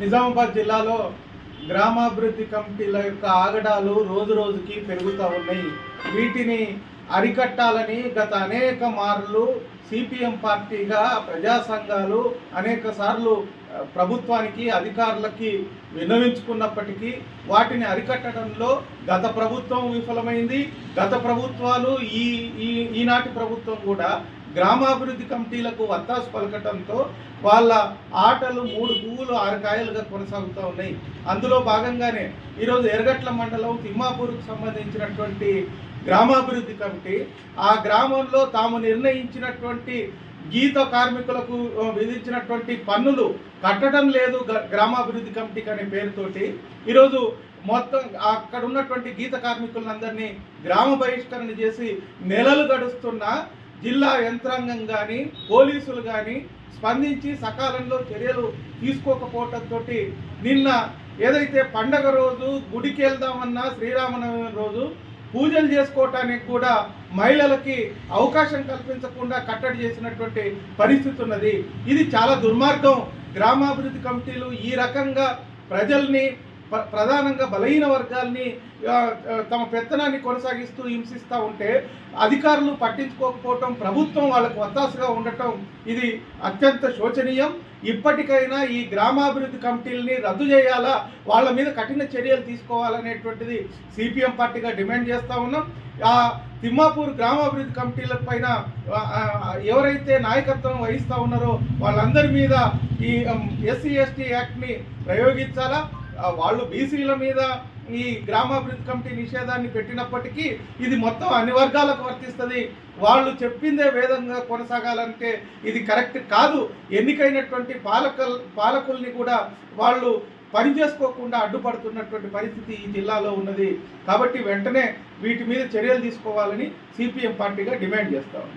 నిజామాబాద్ జిల్లాలో గ్రామాభివృద్ధి కమిటీల యొక్క ఆగడాలు రోజు రోజుకి పెరుగుతూ ఉన్నాయి. వీటిని అరికట్టాలని గత అనేక మార్లు సిపిఎం పార్టీగా ప్రజా సంఘాలు అనేక సార్లు ప్రభుత్వానికి అధికారులకి విన్నవించుకున్నప్పటికీ వాటిని అరికట్టడంలో గత ప్రభుత్వం విఫలమైంది. గత ప్రభుత్వాలు ఈనాటి ప్రభుత్వం కూడా గ్రామాభివృద్ధి కమిటీలకు వత్తాసు పలకటంతో వాళ్ళ ఆటలు 3 పువ్వులు 6 కాయలుగా కొనసాగుతూ ఉన్నాయి. అందులో భాగంగానే ఈరోజు ఎర్గట్ల మండలం తిమ్మాపూర్కు సంబంధించినటువంటి గ్రామాభివృద్ధి కమిటీ ఆ గ్రామంలో తాము నిర్ణయించినటువంటి గీత కార్మికులకు విధించినటువంటి పన్నులు కట్టడం లేదు గ్రామాభివృద్ధి కమిటీకి అనే పేరుతోటి ఈరోజు మొత్తం అక్కడ ఉన్నటువంటి గీత కార్మికులందరినీ గ్రామ బహిష్కరణ చేసి నెలలు గడుస్తున్నా జిల్లా యంత్రాంగం కానీ పోలీసులు కానీ స్పందించి సకాలంలో చర్యలు తీసుకోకపోవడంతో నిన్న ఏదైతే పండగ రోజు గుడికి వెళ్దామన్నా శ్రీరామనవమి రోజు పూజలు చేసుకోవటానికి కూడా మహిళలకి అవకాశం కల్పించకుండా కట్టడి చేసినటువంటి పరిస్థితి ఉన్నది. ఇది చాలా దుర్మార్గం. గ్రామాభివృద్ధి కమిటీలు ఈ రకంగా ప్రజల్ని ప్రధానంగా బలహీన వర్గాల్ని తమ పెత్తనాన్ని కొనసాగిస్తూ హింసిస్తూ ఉంటే అధికారులు పట్టించుకోకపోవటం, ప్రభుత్వం వాళ్ళకు వత్తాసుగా ఉండటం ఇది అత్యంత శోచనీయం. ఇప్పటికైనా ఈ గ్రామాభివృద్ధి కమిటీలని రద్దు చేయాలా, వాళ్ళ మీద కఠిన చర్యలు తీసుకోవాలనేటువంటిది సిపిఎం పార్టీగా డిమాండ్ చేస్తూ ఉన్నాం. తిమ్మాపూర్ గ్రామాభివృద్ధి కమిటీల పైన ఎవరైతే నాయకత్వం వహిస్తూ ఉన్నారో వాళ్ళందరి మీద ఈ ఎస్సీ ఎస్టీ యాక్ట్ని ప్రయోగించాలా. వాళ్ళు బీసీల మీద ఈ గ్రామాభివృద్ధి కమిటీ నిషేధాన్ని పెట్టినప్పటికీ ఇది మొత్తం అన్ని వర్గాలకు వర్తిస్తుంది. వాళ్ళు చెప్పిందే వేదంగా కొనసాగాలంటే ఇది కరెక్ట్ కాదు. ఎన్నికైనటువంటి పాలకుల్ని కూడా వాళ్ళు పనిచేసుకోకుండా అడ్డుపడుతున్నటువంటి పరిస్థితి ఈ జిల్లాలో ఉన్నది. కాబట్టి వెంటనే వీటి మీద చర్యలు తీసుకోవాలని సిపిఎం పార్టీగా డిమాండ్ చేస్తాం.